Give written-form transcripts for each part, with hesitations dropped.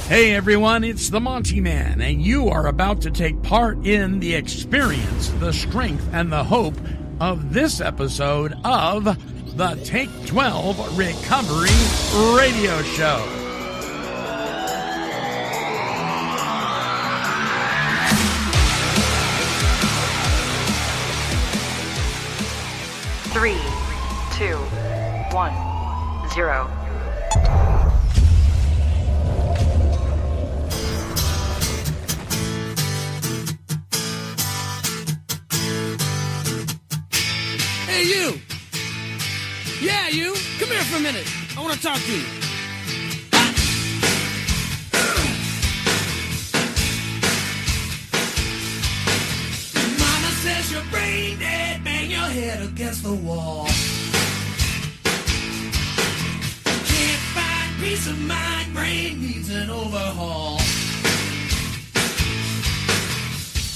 Hey everyone, it's the Monty'man, and you are about to take part in the experience, the strength, and the hope of this episode of the Take 12 Recovery Radio Show. Three, 2, 1, 0. Hey, you! Yeah, you! Come here for a minute. I want to talk to you. Mama says you're brain dead, bang your head against the wall. Can't find peace of mind, brain needs an overhaul.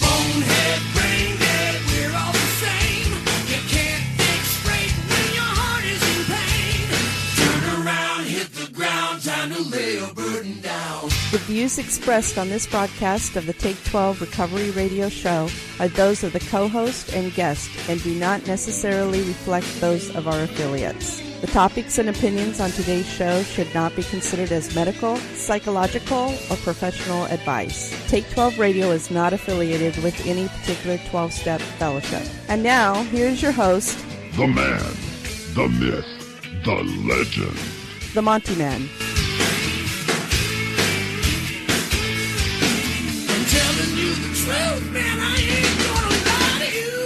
Bonehead, brain dead, we're all the same. You can't think straight when your heart is in pain. Turn around, hit the ground, time to lay your burden down. The views expressed on this broadcast of the Take 12 Recovery Radio Show are those of the co-host and guest and do not necessarily reflect those of our affiliates. The topics and opinions on today's show should not be considered as medical, psychological, or professional advice. Take 12 Radio is not affiliated with any particular 12-step fellowship. And now, here's your host, the man, the myth, the legend, the Monty'man. I'm telling you the truth, man, I ain't gonna lie to you.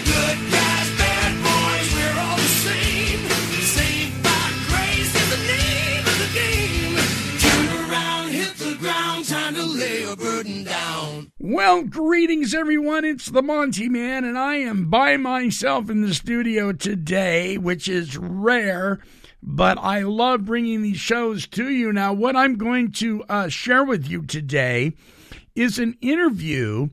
Good guys, bad boys, we're all the same. Saved by grace is the name of the game. Turn around, hit the ground, time to lay your burden down. Well, greetings everyone, it's the Monty'man, and I am by myself in the studio today, which is rare, but I love bringing these shows to you. Now, what I'm going to share with you today is an interview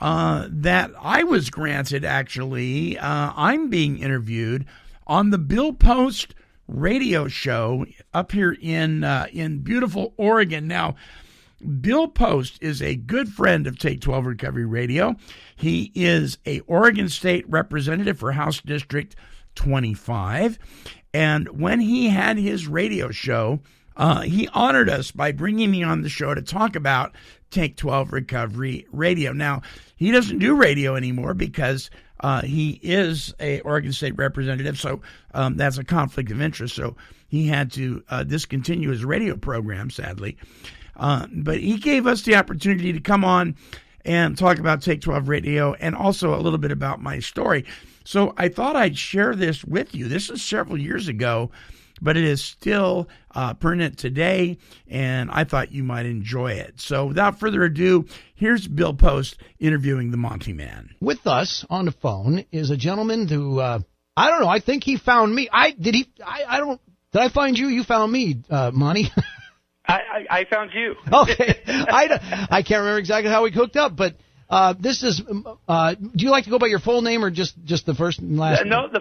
that I was granted, actually. I'm being interviewed on the Bill Post radio show up here in beautiful Oregon. Now, Bill Post is a good friend of Take 12 Recovery Radio. He is a Oregon State representative for House District 25. And when he had his radio show, he honored us by bringing me on the show to talk about Take 12 Recovery Radio. Now, he doesn't do radio anymore because he is a Oregon State representative, so that's a conflict of interest. So he had to discontinue his radio program, sadly. But he gave us the opportunity to come on and talk about Take 12 Radio and also a little bit about my story. So I thought I'd share this with you. This is several years ago, but it is still pertinent today, and I thought you might enjoy it. So without further ado, here's Bill Post interviewing the Monty'man. With us on the phone is a gentleman who, I don't know, I think he found me. Did I find you? You found me, Monty. I found you. Okay. I can't remember exactly how we hooked up, but this is, do you like to go by your full name or just the first and last No, name? the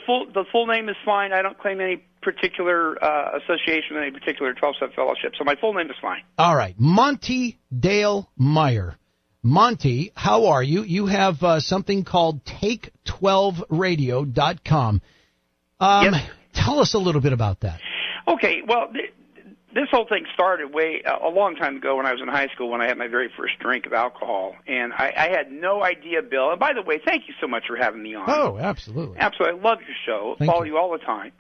full name is fine. I don't claim any particular association with any particular 12-step fellowship, so my full name is fine. All right. Monty Dale Meyer. Monty, how are you? You have something called Take12radio.com. Yes. Tell us a little bit about that. Okay, well, this whole thing started a long time ago when I was in high school when I had my very first drink of alcohol. And I had no idea, Bill. And by the way, thank you so much for having me on. Oh, absolutely. Absolutely. I love your show. Thank Follow you you all the time.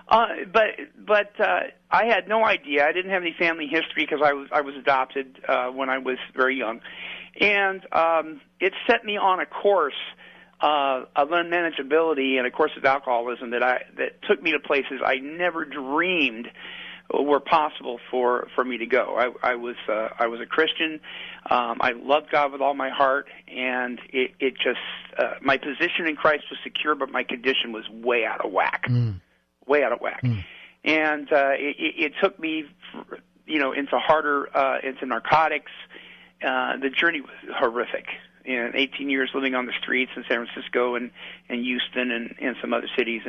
But I had no idea. I didn't have any family history because I was adopted when I was very young. And it set me on a course of unmanageability and a course of alcoholism that took me to places I never dreamed were possible for me to go. I was a Christian. I loved God with all my heart, and it just my position in Christ was secure, but my condition was way out of whack. Way out of whack. And it took me, into into narcotics. The journey was horrific. 18 years living on the streets in San Francisco and Houston and some other cities,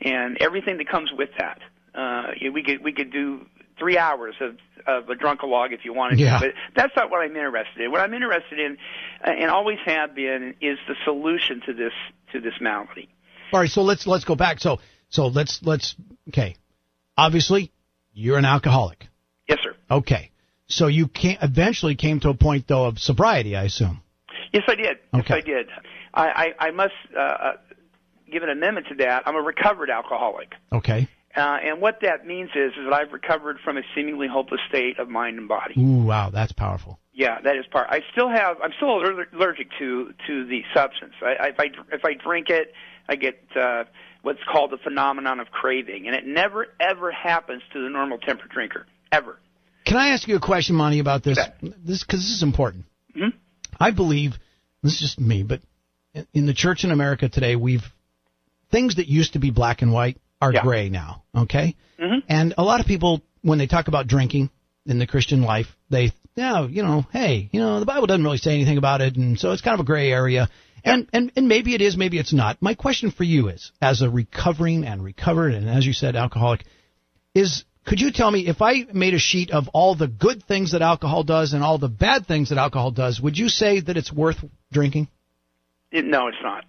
and everything that comes with that. We could do 3 hours of a drunk-a-log if you wanted Yeah. to. But that's not what I'm interested in. What I'm interested in, and always have been, is the solution to this malady. All right, so let's go back. So let's okay. Obviously, you're an alcoholic. Yes, sir. Okay. So you eventually came to a point, though, of sobriety, I assume. Yes, I did. Okay. Yes, I did. I must give an amendment to that. I'm a recovered alcoholic. Okay. And what that means is that I've recovered from a seemingly hopeless state of mind and body. Ooh, wow, that's powerful. Yeah, that is part. I'm still allergic to the substance. If I drink it, I get what's called the phenomenon of craving, and it never ever happens to the normal temperate drinker ever. Can I ask you a question, Monty, about this? Okay. Because this is important. Mm-hmm. I believe, this is just me, but in the church in America today, things that used to be black and white are gray now, okay? Mm-hmm. And a lot of people, when they talk about drinking in the Christian life, hey, the Bible doesn't really say anything about it, and so it's kind of a gray area. And maybe it is, maybe it's not. My question for you is, as a recovering and recovered, and as you said, alcoholic, could you tell me, if I made a sheet of all the good things that alcohol does and all the bad things that alcohol does, would you say that it's worth drinking? No, it's not.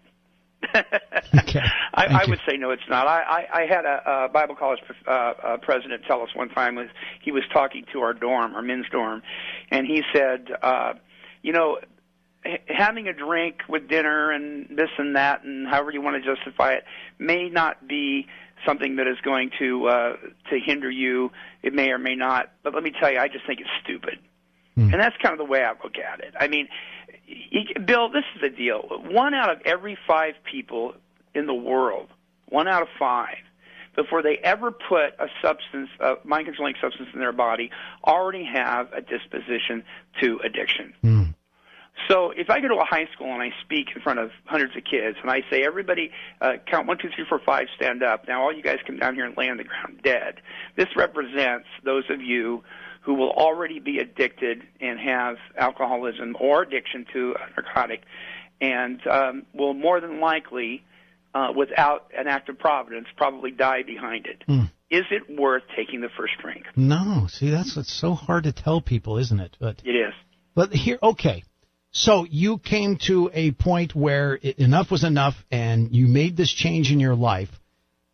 Okay. I would say no, it's not. I had a Bible college president tell us one time, he was talking to our men's dorm, and he said, having a drink with dinner and this and that and however you want to justify it may not be something that is going to hinder you. It may or may not. But let me tell you, I just think it's stupid. And that's kind of the way I look at it. I mean, Bill, this is the deal. 1 out of every 5 people in the world, 1 out of 5, before they ever put a substance, a mind-controlling substance in their body, already have a disposition to addiction. So if I go to a high school and I speak in front of hundreds of kids and I say, everybody count 1, 2, 3, 4, 5, stand up. Now all you guys come down here and lay on the ground dead. This represents those of you who will already be addicted and have alcoholism or addiction to a narcotic, and will more than likely, without an act of providence, probably die behind it. Is it worth taking the first drink? No. See, that's what's so hard to tell people, isn't it? But it is. But here, okay. So you came to a point where enough was enough, and you made this change in your life.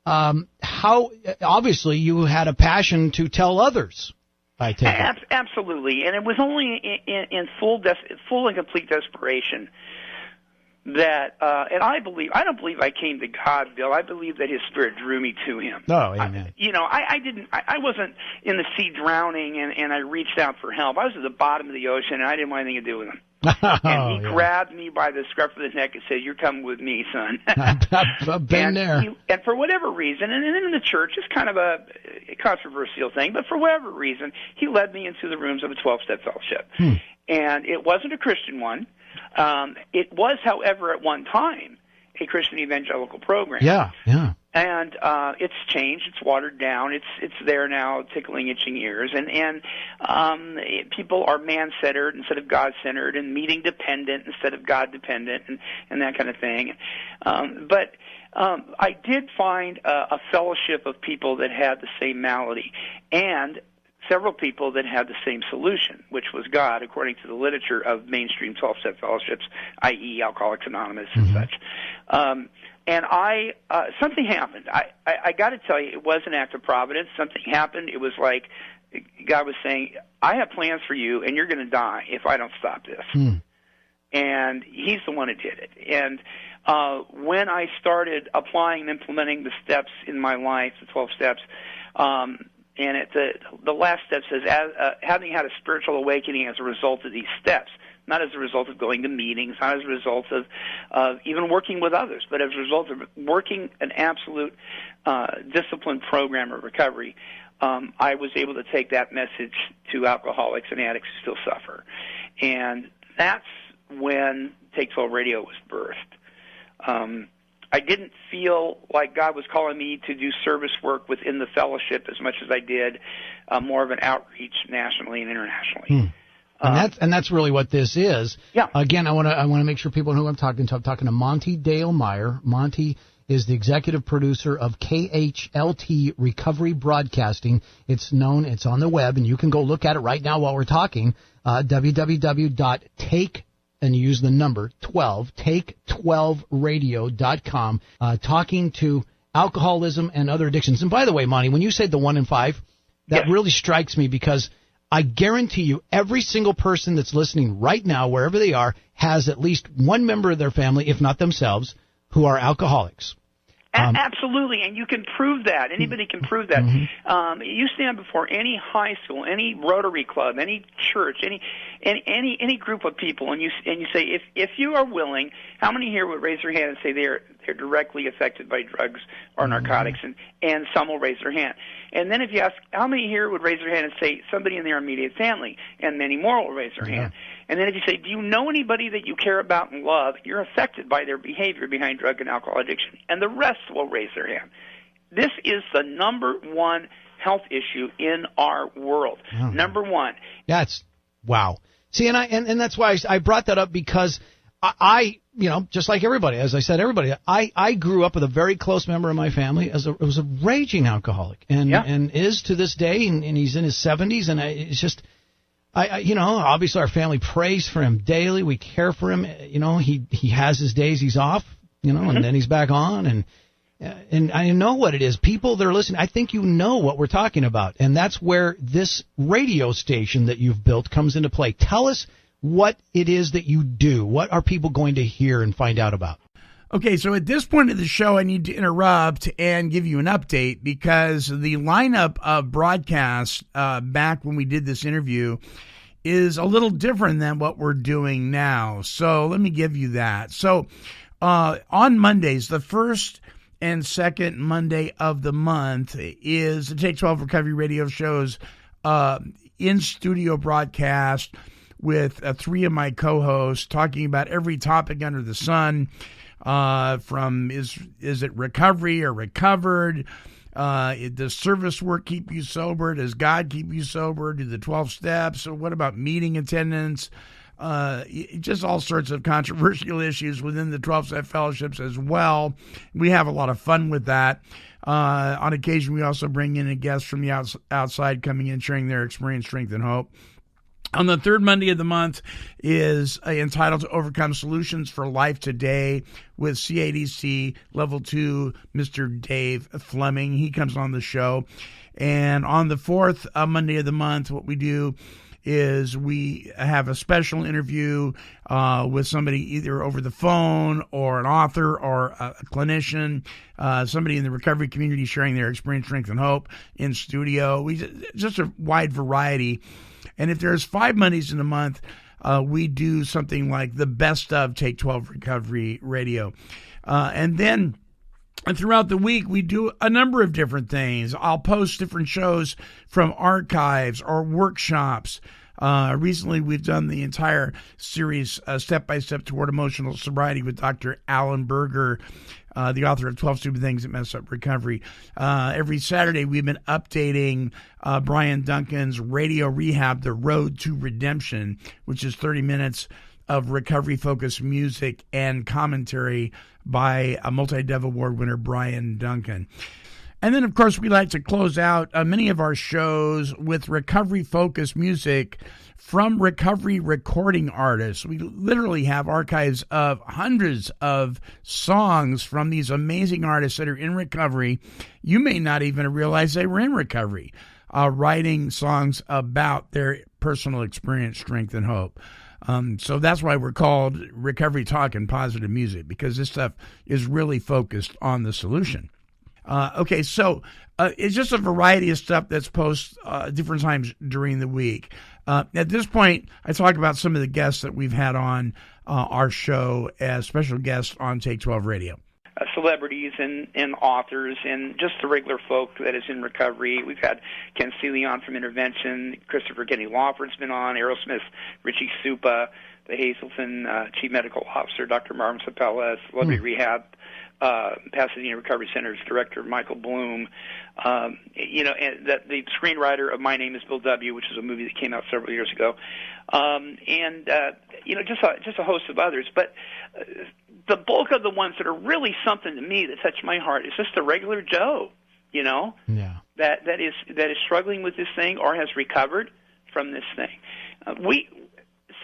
How obviously you had a passion to tell others. I take it. Absolutely, and it was only in full and complete desperation that, and I don't believe I came to God, Bill. I believe that His Spirit drew me to Him. Oh, amen. I wasn't in the sea drowning, and I reached out for help. I was at the bottom of the ocean, and I didn't want anything to do with Him. And He grabbed me by the scruff of the neck and said, "You're coming with me, son." I've been there. And for whatever reason, and in the church, it's kind of a controversial thing, but for whatever reason, He led me into the rooms of a 12-step fellowship. And it wasn't a Christian one. It was, however, at one time, a Christian evangelical program. Yeah. And it's changed. It's watered down. It's there now, tickling itching ears. And people are man-centered instead of God-centered, and meeting-dependent instead of God-dependent, and that kind of thing. But I did find a fellowship of people that had the same malady, and several people that had the same solution, which was God, according to the literature of mainstream 12-step fellowships, i.e. Alcoholics Anonymous and such. And something happened. I got to tell you, it was an act of providence. Something happened. It was like God was saying, I have plans for you, and you're going to die if I don't stop this. And He's the one who did it. And when I started applying and implementing the steps in my life, the 12 steps, and the last step says, having had a spiritual awakening as a result of these steps, not as a result of going to meetings, not as a result of even working with others, but as a result of working an absolute disciplined program of recovery, I was able to take that message to alcoholics and addicts who still suffer. And that's when Take 12 Radio was birthed. I didn't feel like God was calling me to do service work within the fellowship as much as I did more of an outreach nationally and internationally. And that's really what this is. Yeah. Again, I want to make sure people know who I'm talking to. I'm talking to Monty Dale Meyer. Monty is the executive producer of KHLT Recovery Broadcasting. It's on the web, and you can go look at it right now while we're talking, www.take, and you use the number 12, take12radio.com, talking to alcoholism and other addictions. And by the way, Monty, when you say the 1 in 5, that really strikes me, because I guarantee you every single person that's listening right now, wherever they are, has at least one member of their family, if not themselves, who are alcoholics. Absolutely, and you can prove that. Anybody can prove that. Mm-hmm. You stand before any high school, any Rotary Club, any church, any group of people, and you say, if you are willing, how many here would raise their hand and say they're directly affected by drugs or narcotics, and some will raise their hand. And then if you ask, how many here would raise their hand and say somebody in their immediate family, and many more will raise their hand. And then if you say, do you know anybody that you care about and love, you're affected by their behavior behind drug and alcohol addiction, and the rest will raise their hand. This is the number one health issue in our world. Number one. That's wow. See, and that's why I brought that up, because I just like everybody, as I said, I grew up with a very close member of my family was a raging alcoholic, and is to this day, and he's in his 70s, and it's just, obviously our family prays for him daily. We care for him. He has his days he's off, and then he's back on, and I know what it is. People that are listening, I think you know what we're talking about, and that's where this radio station that you've built comes into play. Tell us what it is that you do. What are people going to hear and find out about? Okay, so at this point of the show, I need to interrupt and give you an update, because the lineup of broadcasts back when we did this interview is a little different than what we're doing now. So let me give you that. So on Mondays, the first and second Monday of the month is the Take 12 Recovery Radio Show's in-studio broadcast with three of my co-hosts talking about every topic under the sun, from is it recovery or recovered? Does service work keep you sober? Does God keep you sober? Do the 12 steps? Or what about meeting attendance? Just all sorts of controversial issues within the 12-step fellowships as well. We have a lot of fun with that. On occasion, we also bring in a guest from the outside coming in, sharing their experience, strength, and hope. On the third Monday of the month is entitled to Overcome Solutions for Life Today with CADC Level 2, Mr. Dave Fleming. He comes on the show. And on the fourth Monday of the month, what we do is we have a special interview with somebody either over the phone or an author or a clinician, somebody in the recovery community sharing their experience, strength, and hope in studio. Just a wide variety. And if there's 5 Mondays in a month, we do something like the best of Take 12 Recovery Radio. And then throughout the week, we do a number of different things. I'll post different shows from archives or workshops. Recently, we've done the entire series, Step by Step Toward Emotional Sobriety, with Dr. Alan Berger, the author of 12 Stupid Things That Mess Up Recovery. Every Saturday, we've been updating Brian Duncan's Radio Rehab, The Road to Redemption, which is 30 minutes of recovery-focused music and commentary by a multi-Dove Award winner, Brian Duncan. And then, of course, we like to close out many of our shows with recovery-focused music from recovery recording artists. We literally have archives of hundreds of songs from these amazing artists that are in recovery. You may not even realize they were in recovery, writing songs about their personal experience, strength, and hope. So that's why we're called Recovery Talk and Positive Music, because this stuff is really focused on the solution. Okay, so it's just a variety of stuff that's posted different times during the week. At this point, I talk about some of the guests that we've had on our show as special guests on Take 12 Radio. Celebrities and authors and just the regular folk that is in recovery. We've had Ken Seeley on from Intervention, Christopher Kenny Lawford's been on, Aerosmith, Richie Supa, the Hazelton Chief Medical Officer, Dr. Marvin Sapella, Celebrity Rehab Pasadena Recovery Center's director, Michael Bloom, you know, and that the screenwriter of My Name is Bill W., which is a movie that came out several years ago, and you know, just a host of others. But the bulk of the ones that are really something to me that touch my heart is just the regular Joe, you know, that is struggling with this thing or has recovered from this thing.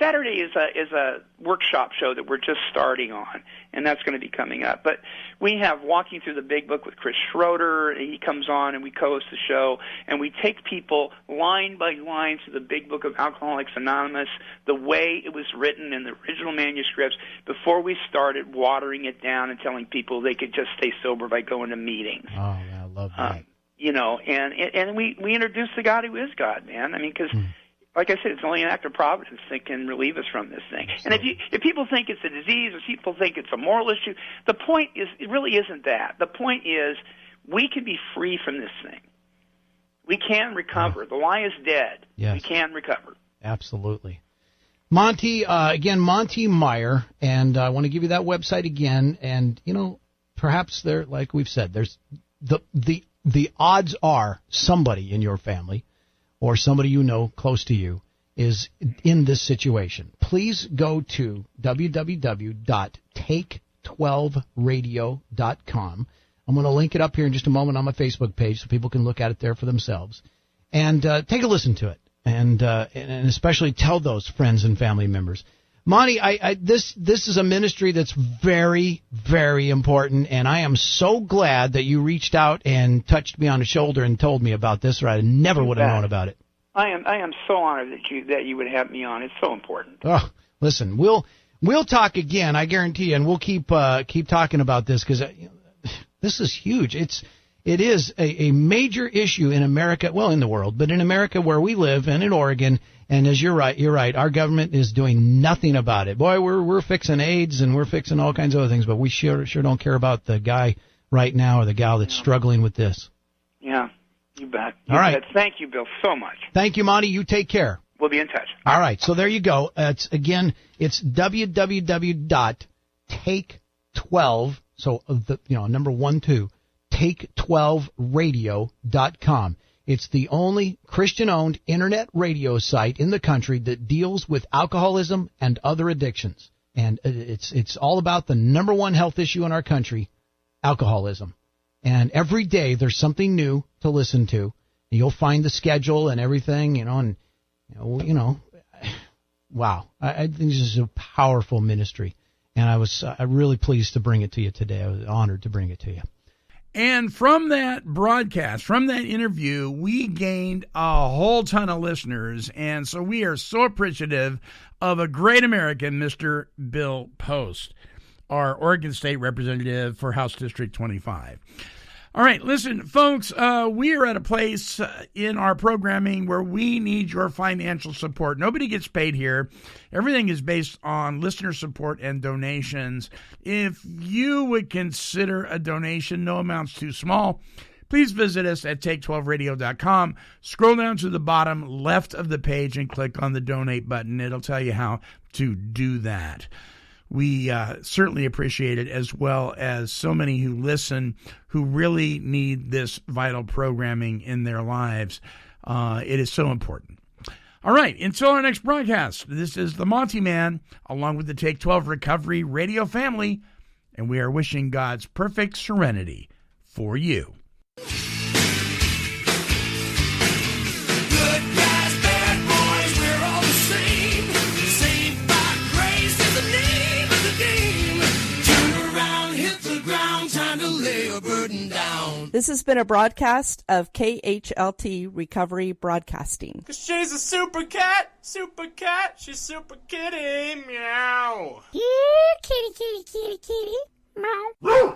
Saturday is a workshop show that we're just starting on, and that's going to be coming up. But we have Walking Through the Big Book with Chris Schroeder. He comes on, and we co-host the show, and we take people line by line through the Big Book of Alcoholics Anonymous, the way it was written in the original manuscripts, before we started watering it down and telling people they could just stay sober by going to meetings. Oh, yeah, I love that. You know, and we introduce the God who is God, man. I mean, because like I said, it's only an act of providence that can relieve us from this thing. And if people think it's a disease or people think it's a moral issue, the point is it really isn't that. The point is we can be free from this thing. We can recover. The lie is dead. Yes. We can recover. Absolutely. Monty, again, Monty Meyer, and I want to give you that website again. And, you know, perhaps there, like we've said, there's the odds are somebody in your family or somebody you know close to you is in this situation. Please go to www.take12radio.com. I'm going to link it up here in just a moment on my Facebook page so people can look at it there for themselves. And take a listen to it, and especially tell those friends and family members. Monty, this is a ministry that's very, very important, and I am so glad that you reached out and touched me on the shoulder and told me about this, or I never would have known about it. I am so honored that you would have me on. It's so important. Oh, listen, we'll talk again, I guarantee you, and we'll keep talking about this because this is huge. It is a major issue in America, well, in the world, but in America where we live and in Oregon. And as you're right. Our government is doing nothing about it. Boy, we're fixing AIDS and we're fixing all kinds of other things, but we sure don't care about the guy right now or the gal that's struggling with this. Yeah, you bet. All right. Thank you, Bill, so much. Thank you, Monty. You take care. We'll be in touch. All right. So there you go. It's www.take12. So number 12. Take12radio.com. It's the only Christian-owned internet radio site in the country that deals with alcoholism and other addictions. And it's all about the number one health issue in our country, alcoholism. And every day there's something new to listen to. You'll find the schedule and everything, and wow. I think this is a powerful ministry. And I'm really pleased to bring it to you today. I was honored to bring it to you. And from that broadcast, from that interview, we gained a whole ton of listeners. And so we are so appreciative of a great American, Mr. Bill Post, our Oregon State Representative for House District 25. All right, listen, folks, we are at a place in our programming where we need your financial support. Nobody gets paid here. Everything is based on listener support and donations. If you would consider a donation, no amount's too small, please visit us at take12radio.com. Scroll down to the bottom left of the page and click on the donate button. It'll tell you how to do that. We certainly appreciate it, as well as so many who listen who really need this vital programming in their lives. It is so important. All right, until our next broadcast, this is the Monty'man, along with the Take 12 Recovery Radio family, and we are wishing God's perfect serenity for you. Good guys, bad boys, we're all the same. Saved by grace is the name of the game. Turn around, hit the ground, time to lay a burden down. This has been a broadcast of KHLT Recovery Broadcasting. 'Cause she's a super cat, she's super kitty, meow. Yeah, kitty, kitty, kitty, kitty. Meow.